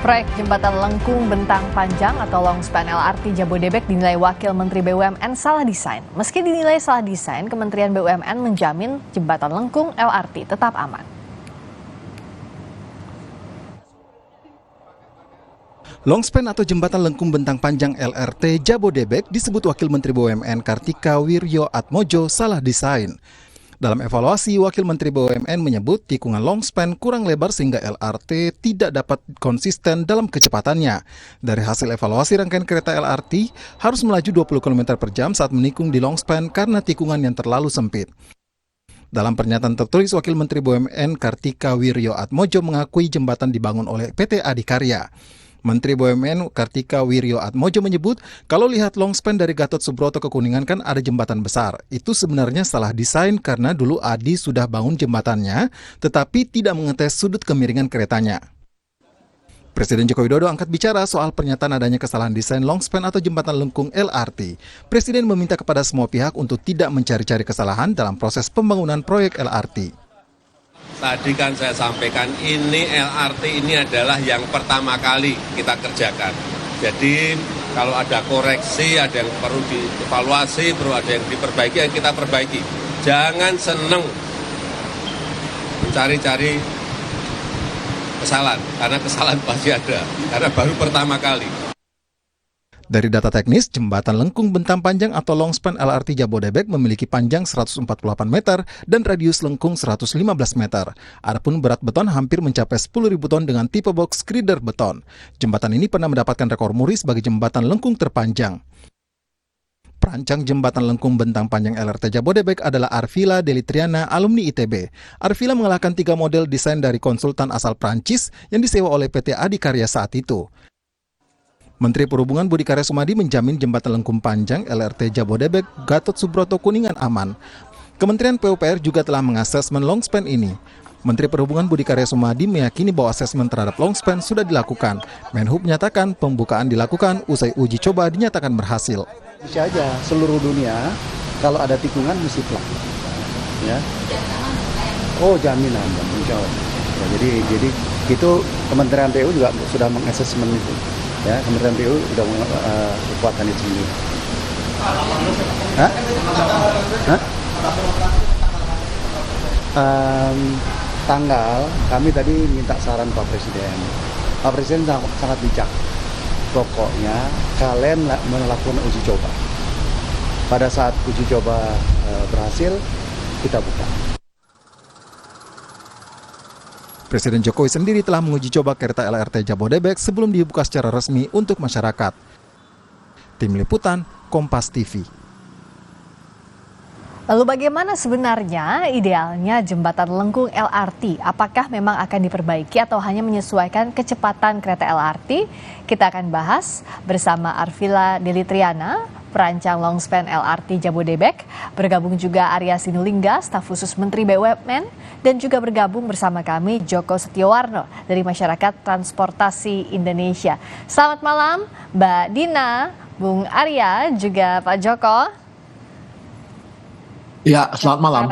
Proyek Jembatan Lengkung Bentang Panjang atau Longspan LRT Jabodebek dinilai Wakil Menteri BUMN salah desain. Meski dinilai salah desain, Kementerian BUMN menjamin Jembatan Lengkung LRT tetap aman. Longspan atau Jembatan Lengkung Bentang Panjang LRT Jabodebek disebut Wakil Menteri BUMN Kartika Wirjoatmojo salah desain. Dalam evaluasi, Wakil Menteri BUMN menyebut tikungan longspan kurang lebar sehingga LRT tidak dapat konsisten dalam kecepatannya. Dari hasil evaluasi rangkaian kereta LRT harus melaju 20 km per jam saat menikung di longspan karena tikungan yang terlalu sempit. Dalam pernyataan tertulis, Wakil Menteri BUMN Kartika Wirjoatmojo mengakui jembatan dibangun oleh PT Adikarya. Menteri BUMN Kartika Wirjoatmojo menyebut kalau lihat longspan dari Gatot Subroto ke Kuningan kan ada jembatan besar. Itu sebenarnya salah desain karena dulu Adi sudah bangun jembatannya tetapi tidak mengetes sudut kemiringan keretanya. Presiden Joko Widodo angkat bicara soal pernyataan adanya kesalahan desain longspan atau jembatan lengkung LRT. Presiden meminta kepada semua pihak untuk tidak mencari-cari kesalahan dalam proses pembangunan proyek LRT. Tadi kan saya sampaikan ini LRT ini adalah yang pertama kali kita kerjakan. Jadi kalau ada koreksi, ada yang perlu dievaluasi, perlu ada yang diperbaiki, yang kita perbaiki. Jangan seneng mencari-cari kesalahan, karena kesalahan pasti ada, karena baru pertama kali. Dari data teknis, Jembatan Lengkung Bentang Panjang atau Longspan LRT Jabodebek memiliki panjang 148 meter dan radius lengkung 115 meter. Adapun berat beton hampir mencapai 10.000 ton dengan tipe box grider beton. Jembatan ini pernah mendapatkan rekor muri sebagai jembatan lengkung terpanjang. Perancang Jembatan Lengkung Bentang Panjang LRT Jabodebek adalah Arvila Delitriana, alumni ITB. Arvila mengalahkan 3 model desain dari konsultan asal Prancis yang disewa oleh PT Adikarya saat itu. Menteri Perhubungan Budi Karya Sumadi menjamin Jembatan Lengkung Panjang LRT Jabodebek Gatot Subroto Kuningan aman. Kementerian PUPR juga telah mengasesmen longspan ini. Menteri Perhubungan Budi Karya Sumadi meyakini bahwa asesmen terhadap longspan sudah dilakukan. Menhub menyatakan pembukaan dilakukan usai uji coba dinyatakan berhasil. Bisa aja seluruh dunia kalau ada tikungan mesti plak. Ya. Oh jaminan, insya Allah. Ya, jadi itu Kementerian PU juga sudah mengasesmen itu. Ya, Kementerian PU sudah kekuatan itu sendiri. Tanggal kami tadi minta saran Pak Presiden. Pak Presiden sangat bijak. Pokoknya kalian melakukan uji coba. Pada saat uji coba berhasil, kita buka. Presiden Jokowi sendiri telah menguji coba kereta LRT Jabodebek sebelum dibuka secara resmi untuk masyarakat. Tim Liputan, Kompas TV. Lalu bagaimana sebenarnya idealnya jembatan lengkung LRT? Apakah memang akan diperbaiki atau hanya menyesuaikan kecepatan kereta LRT? Kita akan bahas bersama Arvila Delitriana, perancang longspan LRT Jabodebek, bergabung juga Arya Sinulinga, staf khusus Menteri BUMN, dan juga bergabung bersama kami Joko Setiowarno dari Masyarakat Transportasi Indonesia. Selamat malam Mbak Dina, Bung Arya, juga Pak Joko. Ya, selamat malam.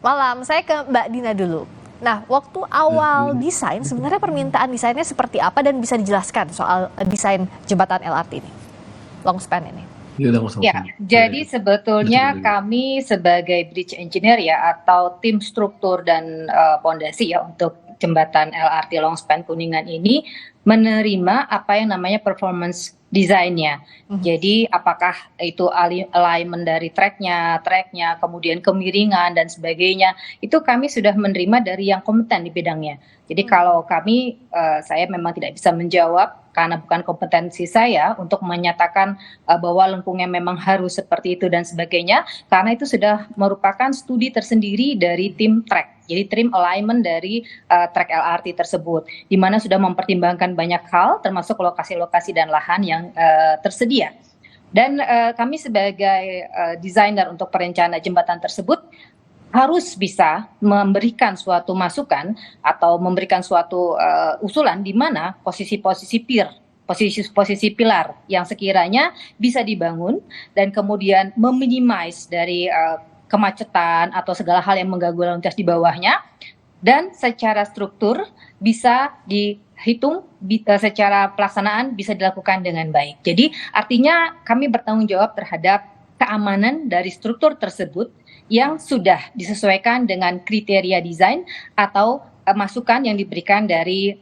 Malam, saya ke Mbak Dina dulu. Nah, waktu awal desain, sebenarnya permintaan desainnya seperti apa dan bisa dijelaskan soal desain jembatan LRT ini, longspan ini? Ya, jadi sebetulnya kami sebagai bridge engineer ya atau tim struktur dan pondasi ya untuk jembatan LRT Longspan Kuningan ini menerima apa yang namanya performance desainnya. Jadi apakah itu alignment dari tracknya, kemudian kemiringan dan sebagainya, itu kami sudah menerima dari yang kompeten di bidangnya. Jadi kalau kami, saya memang tidak bisa menjawab karena bukan kompetensi saya untuk menyatakan bahwa lengkungnya memang harus seperti itu dan sebagainya, karena itu sudah merupakan studi tersendiri dari tim track. Jadi tim alignment dari track LRT tersebut, di mana sudah mempertimbangkan banyak hal, termasuk lokasi-lokasi dan lahan yang tersedia. Dan kami sebagai desainer untuk perencana jembatan tersebut harus bisa memberikan suatu masukan atau memberikan suatu usulan di mana posisi-posisi pilar yang sekiranya bisa dibangun dan kemudian meminimize dari kemacetan atau segala hal yang mengganggu lalu lintas di bawahnya, dan secara struktur bisa dihitung, secara pelaksanaan bisa dilakukan dengan baik. Jadi artinya kami bertanggung jawab terhadap keamanan dari struktur tersebut yang sudah disesuaikan dengan kriteria desain atau masukan yang diberikan dari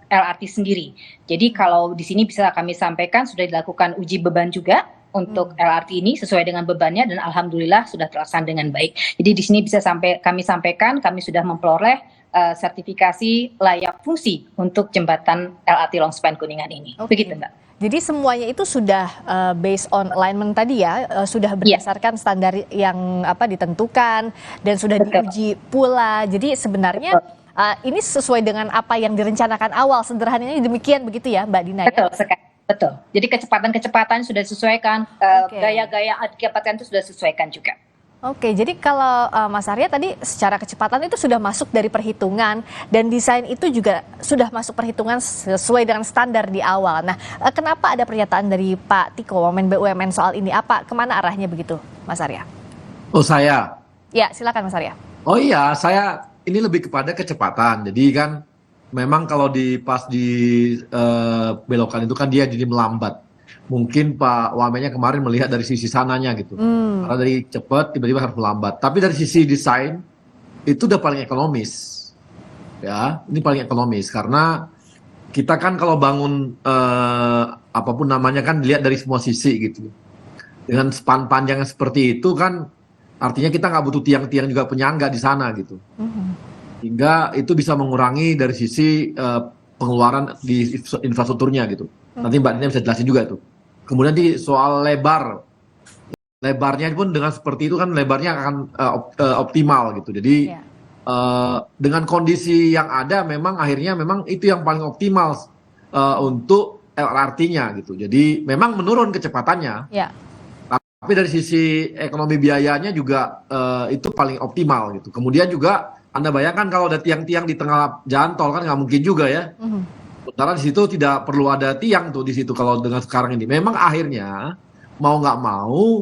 LRT sendiri. Jadi kalau di sini bisa kami sampaikan sudah dilakukan uji beban juga untuk LRT ini sesuai dengan bebannya dan alhamdulillah sudah terlaksana dengan baik. Jadi di sini bisa kami sampaikan kami sudah memperoleh sertifikasi layak fungsi untuk jembatan LRT Longspan Kuningan ini. Begitu, Mbak. Jadi semuanya itu sudah based on alignment tadi ya, sudah berdasarkan standar yang ditentukan dan sudah diuji pula. Jadi sebenarnya ini sesuai dengan apa yang direncanakan awal, sederhananya demikian begitu ya Mbak Dina? Betul sekali. Betul. Jadi kecepatan sudah disesuaikan, gaya-gaya kecepatan itu sudah disesuaikan juga. Oke, jadi kalau Mas Arya tadi secara kecepatan itu sudah masuk dari perhitungan dan desain itu juga sudah masuk perhitungan sesuai dengan standar di awal. Nah, kenapa ada pernyataan dari Pak Tiko, Wamen BUMN soal ini? Kemana arahnya begitu, Mas Arya? Oh, saya? Ya, silakan Mas Arya. Oh iya, saya ini lebih kepada kecepatan. Jadi kan memang kalau pas di belokan itu kan dia jadi melambat. Mungkin Pak Wamennya kemarin melihat dari sisi sananya gitu. Karena dari cepat tiba-tiba harus melambat. Tapi dari sisi desain itu udah paling ekonomis. Ya, ini paling ekonomis karena kita kan kalau bangun apapun namanya kan dilihat dari semua sisi gitu. Dengan span panjangnya seperti itu kan artinya kita nggak butuh tiang-tiang juga penyangga di sana gitu. Hingga itu bisa mengurangi dari sisi pengeluaran di infrastrukturnya gitu. Nanti Mbak Dina bisa jelasin juga tuh. Kemudian di soal lebarnya pun dengan seperti itu kan lebarnya akan optimal gitu. Jadi dengan kondisi yang ada memang akhirnya memang itu yang paling optimal untuk LRT-nya gitu. Jadi memang menurun kecepatannya. Tapi dari sisi ekonomi biayanya juga itu paling optimal gitu. Kemudian juga Anda bayangkan kalau ada tiang-tiang di tengah jalan tol kan nggak mungkin juga ya. Sementara di situ tidak perlu ada tiang tuh di situ kalau dengan sekarang ini. Memang akhirnya mau nggak mau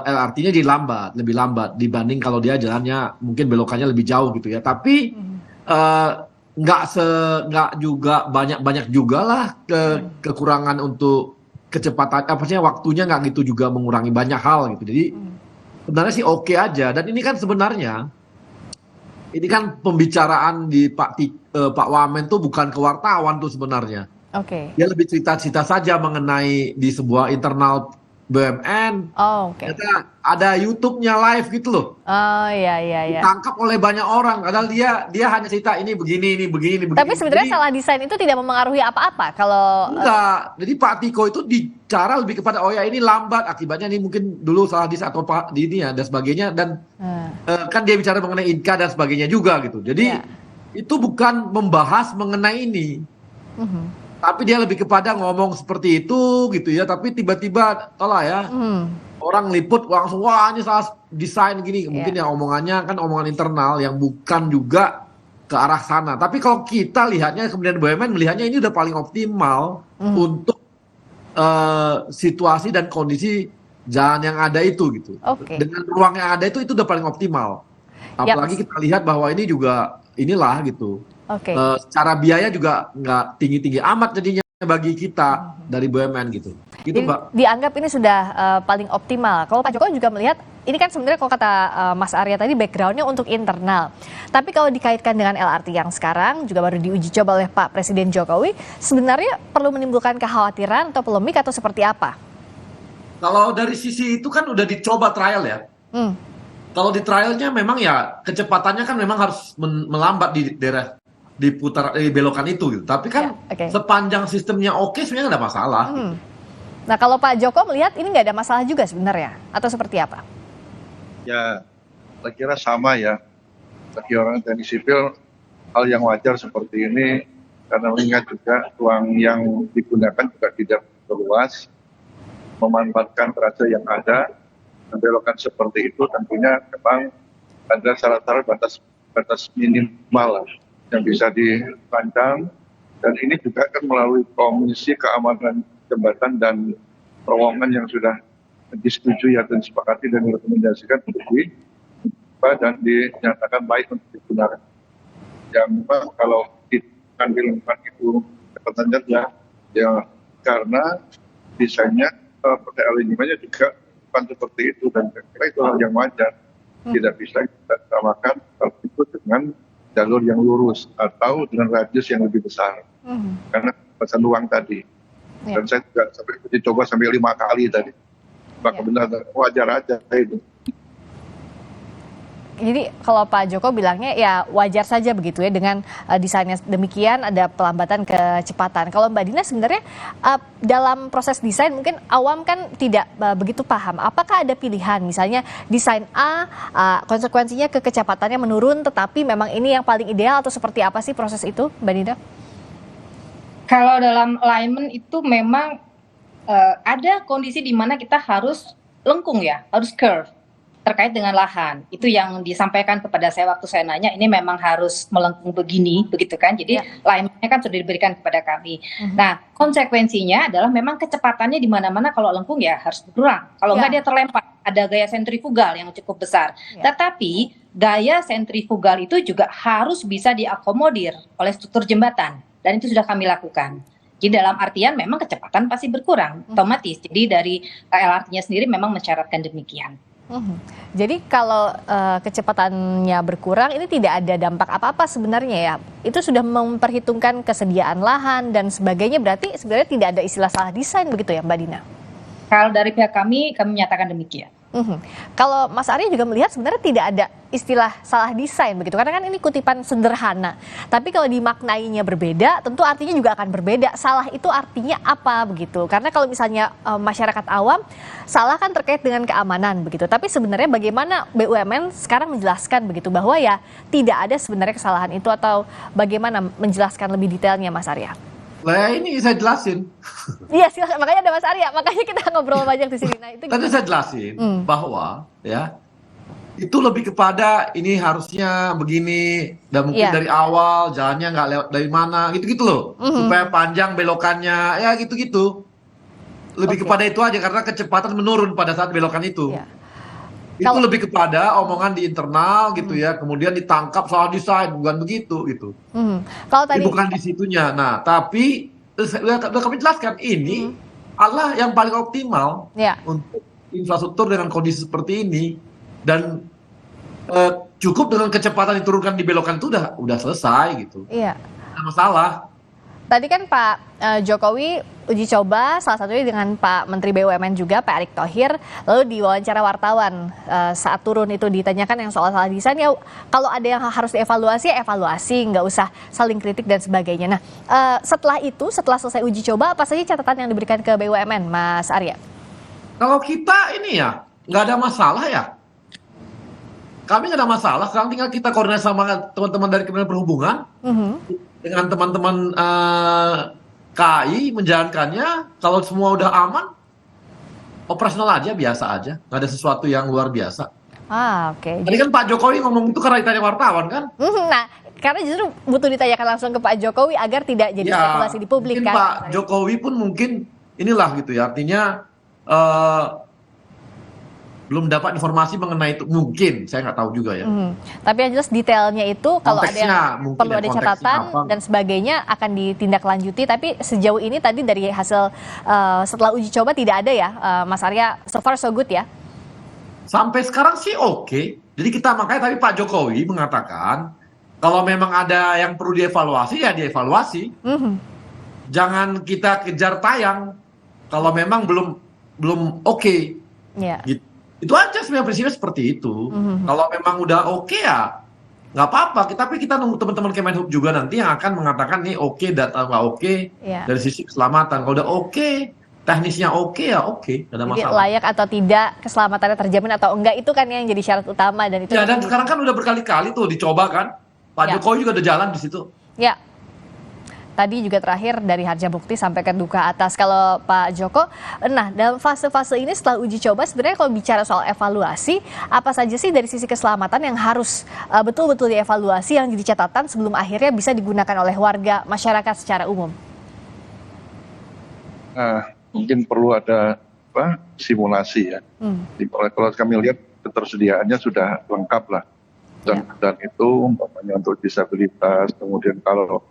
LRT-nya jadi lebih lambat dibanding kalau dia jalannya mungkin belokannya lebih jauh gitu ya. Tapi nggak juga banyak juga lah kekurangan untuk kecepatan. Waktunya nggak gitu juga mengurangi banyak hal gitu. Jadi sebenarnya sih oke aja. Dan ini kan sebenarnya ini kan pembicaraan di Pak Wamen tuh bukan ke wartawan tuh sebenarnya. Dia lebih cerita-cerita saja mengenai di sebuah internal BUMN. Ternyata ada YouTube-nya live gitu loh. Iya. Ditangkap oleh banyak orang. Padahal dia hanya cerita ini begini. Tapi sebenarnya salah desain itu tidak mempengaruhi apa-apa kalau. Enggak. Jadi Pak Tiko itu bicara lebih kepada ini lambat akibatnya ini mungkin dulu salah desain atau Pak ini ya dan sebagainya dan kan dia bicara mengenai Inka dan sebagainya juga gitu. Jadi itu bukan membahas mengenai ini. Tapi dia lebih kepada ngomong seperti itu gitu ya. Tapi tiba-tiba orang liput langsung wah ini salah desain gini. Mungkin ya omongannya kan omongan internal yang bukan juga ke arah sana. Tapi kalau kita lihatnya kemudian BUMN melihatnya ini udah paling optimal untuk situasi dan kondisi jalan yang ada itu gitu. Dengan ruang yang ada itu udah paling optimal. Apalagi kita lihat bahwa ini juga inilah gitu. Secara biaya juga nggak tinggi-tinggi amat jadinya bagi kita dari BUMN gitu. Gitu Mbak. Dianggap ini sudah paling optimal. Kalau Pak Jokowi juga melihat, ini kan sebenarnya kalau kata Mas Arya tadi backgroundnya untuk internal. Tapi kalau dikaitkan dengan LRT yang sekarang juga baru diuji coba oleh Pak Presiden Jokowi, sebenarnya perlu menimbulkan kekhawatiran atau polemik atau seperti apa? Kalau dari sisi itu kan udah dicoba trial ya. Kalau di trialnya memang ya kecepatannya kan memang harus melambat di daerah di belokan itu gitu. Tapi kan sepanjang sistemnya sebenarnya nggak ada masalah. Gitu. Nah kalau Pak Joko melihat ini nggak ada masalah juga sebenarnya atau seperti apa? Ya, saya kira sama ya. Bagi orang teknik sipil hal yang wajar seperti ini karena mengingat juga ruang yang digunakan juga tidak luas, memanfaatkan trase yang ada, membelokan seperti itu tentunya memang ada syarat-syarat batas minimal lah yang bisa dipandang, dan ini juga kan melalui Komisi Keamanan Jembatan dan Terowongan yang sudah disetujui dan disepakati dan direkomendasikan untuk dicoba dan dinyatakan baik untuk digunakan. Ya memang kalau diambil itu catatan kerja, ya karena desainnya pakai alignmentnya juga bukan seperti itu, dan saya kira itu hal yang wajar. Tidak bisa kita samakan kalau itu dengan jalur yang lurus atau dengan radius yang lebih besar, karena pesan luang tadi. Dan saya juga sampai dicoba sampai 5 kali tadi. Maka benar wajar aja itu. Jadi kalau Pak Joko bilangnya ya wajar saja begitu ya dengan desainnya demikian, ada pelambatan kecepatan. Kalau Mbak Dina sebenarnya dalam proses desain mungkin awam kan tidak begitu paham. Apakah ada pilihan misalnya desain A konsekuensinya kecepatannya menurun, tetapi memang ini yang paling ideal atau seperti apa sih proses itu, Mbak Dina? Kalau dalam alignment itu memang ada kondisi di mana kita harus lengkung ya, harus curve. Terkait dengan lahan, itu yang disampaikan kepada saya waktu saya nanya, ini memang harus melengkung begini, begitu kan? Jadi alignment-nya kan sudah diberikan kepada kami. Nah, konsekuensinya adalah memang kecepatannya di mana-mana kalau lengkung ya harus berkurang. Kalau enggak dia terlempar, ada gaya sentrifugal yang cukup besar. Tetapi gaya sentrifugal itu juga harus bisa diakomodir oleh struktur jembatan, dan itu sudah kami lakukan. Jadi dalam artian memang kecepatan pasti berkurang, otomatis. Jadi dari LRT-nya sendiri memang mensyaratkan demikian. Jadi kalau kecepatannya berkurang ini tidak ada dampak apa-apa sebenarnya ya. Itu sudah memperhitungkan kesediaan lahan dan sebagainya, berarti sebenarnya tidak ada istilah salah desain begitu ya Mbak Dina? Kalau dari pihak kami menyatakan demikian. Kalau Mas Arya juga melihat sebenarnya tidak ada istilah salah desain begitu, karena kan ini kutipan sederhana. Tapi kalau dimaknainya berbeda, tentu artinya juga akan berbeda. Salah itu artinya apa begitu? Karena kalau misalnya masyarakat awam, salah kan terkait dengan keamanan begitu. Tapi sebenarnya bagaimana BUMN sekarang menjelaskan begitu bahwa ya tidak ada sebenarnya kesalahan itu, atau bagaimana menjelaskan lebih detailnya Mas Arya? Lah ini saya jelasin. Iya silakan, makanya ada Mas Arya, makanya kita ngobrol banyak di sini. Nah, itu tadi saya jelasin bahwa ya itu lebih kepada ini harusnya begini, dan mungkin dari awal jalannya nggak lewat dari mana, gitu-gitu loh, supaya panjang belokannya, ya gitu-gitu. Lebih kepada itu aja, karena kecepatan menurun pada saat belokan itu. Itu lebih kepada omongan di internal gitu ya, kemudian ditangkap soal desain, bukan begitu gitu. Kalau tadi bukan di situnya. Nah, tapi sudah kami jelaskan ini adalah yang paling optimal untuk infrastruktur dengan kondisi seperti ini, dan cukup dengan kecepatan diturunkan di belokan itu udah selesai gitu. Tidak masalah. Tadi kan Pak Jokowi uji coba salah satunya dengan Pak Menteri BUMN juga, Pak Erick Thohir, lalu di wawancara wartawan saat turun itu ditanyakan yang soal salah desain, ya kalau ada yang harus dievaluasi ya evaluasi, nggak usah saling kritik dan sebagainya. Nah setelah itu, setelah selesai uji coba, apa saja catatan yang diberikan ke BUMN, Mas Arya? Kalau kita ini ya nggak ada masalah ya. Kami nggak ada masalah, sekarang tinggal kita koordinasi sama teman-teman dari Kementerian Perhubungan, dengan teman-teman KAI menjalankannya. Kalau semua udah aman, operasional aja, biasa aja, nggak ada sesuatu yang luar biasa. Tadi kan Pak Jokowi ngomong itu karena ditanya wartawan kan? Nah, karena justru butuh ditanyakan langsung ke Pak Jokowi agar tidak jadi spekulasi di publik kan? Pak Jokowi pun mungkin inilah gitu ya, artinya belum dapat informasi mengenai itu, mungkin saya nggak tahu juga ya. Tapi yang jelas detailnya itu kalau ada yang perlu ada catatan dan sebagainya akan ditindaklanjuti. Tapi sejauh ini tadi dari hasil setelah uji coba tidak ada ya, Mas Arya, so far so good ya? Sampai sekarang sih oke. Jadi kita makanya tadi Pak Jokowi mengatakan kalau memang ada yang perlu dievaluasi ya dievaluasi. Jangan kita kejar tayang kalau memang belum oke. Gitu. Itu aja sebenarnya prinsipnya seperti itu. Kalau memang udah oke ya nggak apa-apa. Tapi kita nunggu teman-teman Kemenhub juga nanti yang akan mengatakan nih oke, data nggak oke dari sisi keselamatan. Kalau udah oke, teknisnya oke ya oke, nggak ada masalah. Jadi layak atau tidak, keselamatannya terjamin atau enggak, itu kan yang jadi syarat utama. Dan itu ya, dan sekarang kan udah berkali-kali tuh dicoba kan. Pak Jokowi juga udah jalan di situ. Ya. Tadi juga terakhir dari Harjamukti sampai ke Duka Atas. Kalau Pak Joko, nah dalam fase-fase ini setelah uji coba sebenarnya kalau bicara soal evaluasi, apa saja sih dari sisi keselamatan yang harus betul-betul dievaluasi, yang jadi catatan sebelum akhirnya bisa digunakan oleh warga masyarakat secara umum? Mungkin perlu ada simulasi ya. Kalau kami lihat ketersediaannya sudah lengkap lah. Dan itu umpamanya untuk disabilitas, kemudian kalau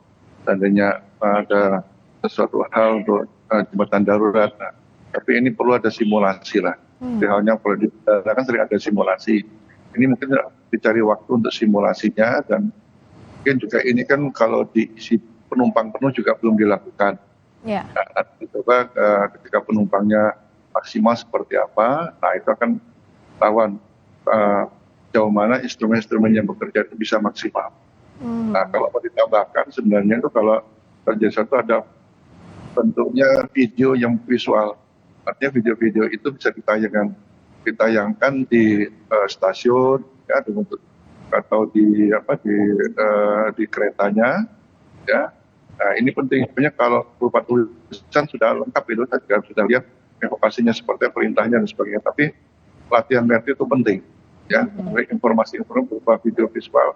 seandainya ada sesuatu hal untuk jembatan darurat. Nah, tapi ini perlu ada simulasi lah. Halnya kalau di daerah kan sering ada simulasi. Ini mungkin dicari waktu untuk simulasinya, dan mungkin juga ini kan kalau diisi penumpang penuh juga belum dilakukan. Ya. Nah, nanti coba ketika penumpangnya maksimal seperti apa, nah itu akan lawan jauh mana instrumen-instrumen yang bekerja itu bisa maksimal. Nah, kalau mau ditambahkan sebenarnya itu kalau terjadi satu ada bentuknya video yang visual, artinya video-video itu bisa ditayangkan di stasiun, ya, atau di keretanya, ya. Nah, ini penting, sebenarnya kalau berupa tulisan sudah lengkap itu, saya sudah lihat evakuasinya seperti perintahnya dan sebagainya. Tapi latihan itu penting, ya, informasi berupa video visual.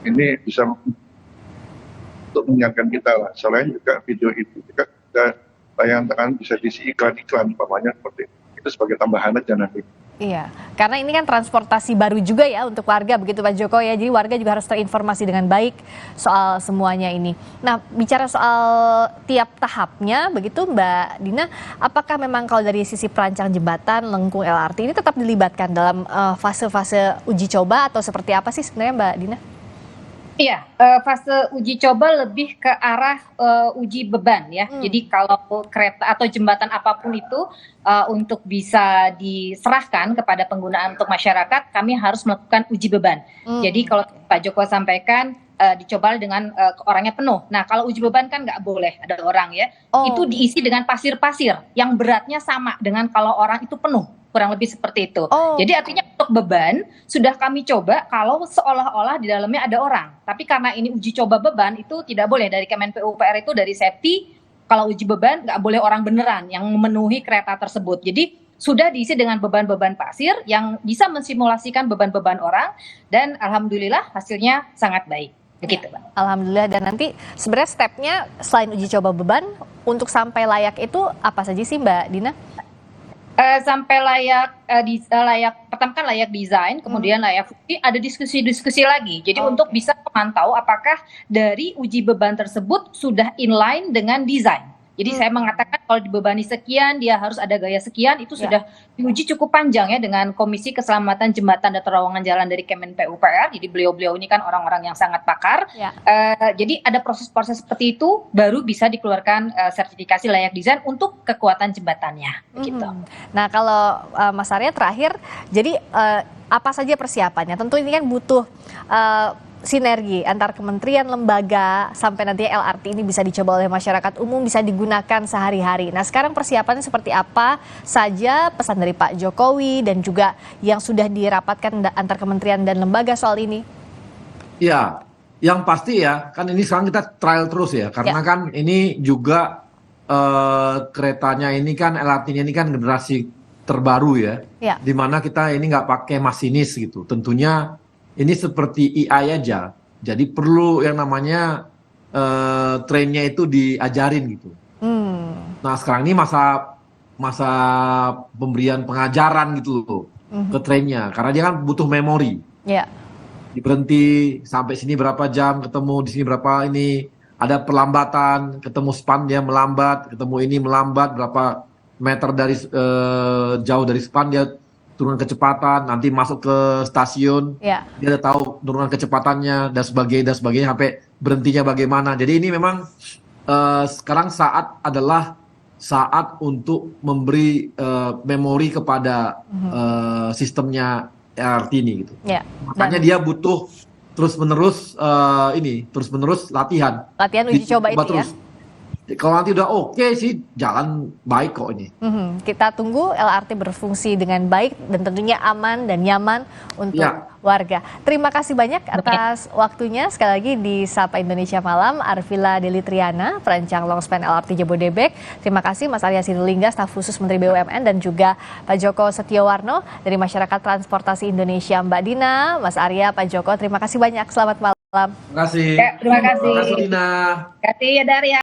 Ini bisa untuk mengingatkan kita lah. Selain juga video itu juga tayangan bisa diisi iklan-iklan, umpamanya seperti itu sebagai tambahan aja nanti. Iya, karena ini kan transportasi baru juga ya untuk warga, begitu Pak Joko ya. Jadi warga juga harus terinformasi dengan baik soal semuanya ini. Nah, bicara soal tiap tahapnya, begitu Mbak Dina, apakah memang kalau dari sisi perancang jembatan Lengkung LRT ini tetap dilibatkan dalam fase-fase uji coba atau seperti apa sih sebenarnya Mbak Dina? Iya, fase uji coba lebih ke arah uji beban ya. Jadi kalau kereta atau jembatan apapun itu untuk bisa diserahkan kepada penggunaan untuk masyarakat, kami harus melakukan uji beban. Jadi kalau Pak Joko sampaikan dicoba dengan orangnya penuh. Nah, kalau uji beban kan nggak boleh ada orang ya. Itu diisi dengan pasir-pasir yang beratnya sama dengan kalau orang itu penuh. Kurang lebih seperti itu. Jadi artinya untuk beban sudah kami coba kalau seolah-olah di dalamnya ada orang. Tapi karena ini uji coba beban itu tidak boleh, dari Kemen PUPR itu dari safety, kalau uji beban nggak boleh orang beneran yang memenuhi kereta tersebut. Jadi sudah diisi dengan beban-beban pasir yang bisa mensimulasikan beban-beban orang, dan alhamdulillah hasilnya sangat baik. Begitu, Pak. Alhamdulillah. Dan nanti sebenarnya stepnya selain uji coba beban, untuk sampai layak itu apa saja sih Mbak Dina? Sampai pertama kan layak desain, kemudian layak fungsi, ada diskusi-diskusi lagi. Jadi untuk bisa memantau apakah dari uji beban tersebut sudah inline dengan desain. Jadi saya mengatakan kalau dibebani sekian, dia harus ada gaya sekian, itu sudah diuji cukup panjang ya dengan Komisi Keselamatan Jembatan dan Terowongan Jalan dari Kemen PUPR. Jadi beliau-beliau ini kan orang-orang yang sangat pakar. Jadi ada proses-proses seperti itu, baru bisa dikeluarkan sertifikasi layak desain untuk kekuatan jembatannya. Begitu. Nah, kalau Mas Arya terakhir, jadi apa saja persiapannya? Tentu ini kan butuh sinergi antar kementerian, lembaga, sampai nanti LRT ini bisa dicoba oleh masyarakat umum, bisa digunakan sehari-hari. Nah, sekarang persiapannya seperti apa saja, pesan dari Pak Jokowi dan juga yang sudah dirapatkan antar kementerian dan lembaga soal ini? Ya, yang pasti ya, kan ini sekarang kita trial terus ya, karena kan ini juga keretanya ini kan, LRT-nya ini kan generasi terbaru ya, di mana kita ini nggak pakai masinis gitu. Tentunya ini seperti AI aja, jadi perlu yang namanya trainnya itu diajarin gitu. Nah, sekarang ini masa pemberian pengajaran gitu loh ke trainnya, karena dia kan butuh memori. Diberhenti sampai sini berapa jam, ketemu di sini berapa ini, ada perlambatan, ketemu span dia melambat, ketemu ini melambat berapa meter dari jauh dari span dia turun kecepatan, nanti masuk ke stasiun, dia udah tahu turunan kecepatannya dan sebagainya sampai berhentinya bagaimana. Jadi ini memang sekarang adalah saat untuk memberi memori kepada sistemnya LRT ini gitu. Makanya dia butuh terus-menerus latihan uji coba itu terus. Kalau nanti udah oke sih, jalan baik kok ini. Kita tunggu LRT berfungsi dengan baik dan tentunya aman dan nyaman untuk warga. Terima kasih banyak atas waktunya. Sekali lagi di Sapa Indonesia Malam, Arvila Delitriana, perancang longspan LRT Jabodebek. Terima kasih Mas Arya Sinulinga, staf khusus Menteri BUMN, dan juga Pak Joko Setiowarno dari Masyarakat Transportasi Indonesia. Mbak Dina, Mas Arya, Pak Joko, terima kasih banyak. Selamat malam. Terima kasih. Terima kasih. Terima kasih, Dina. Terima kasih ya, Daria.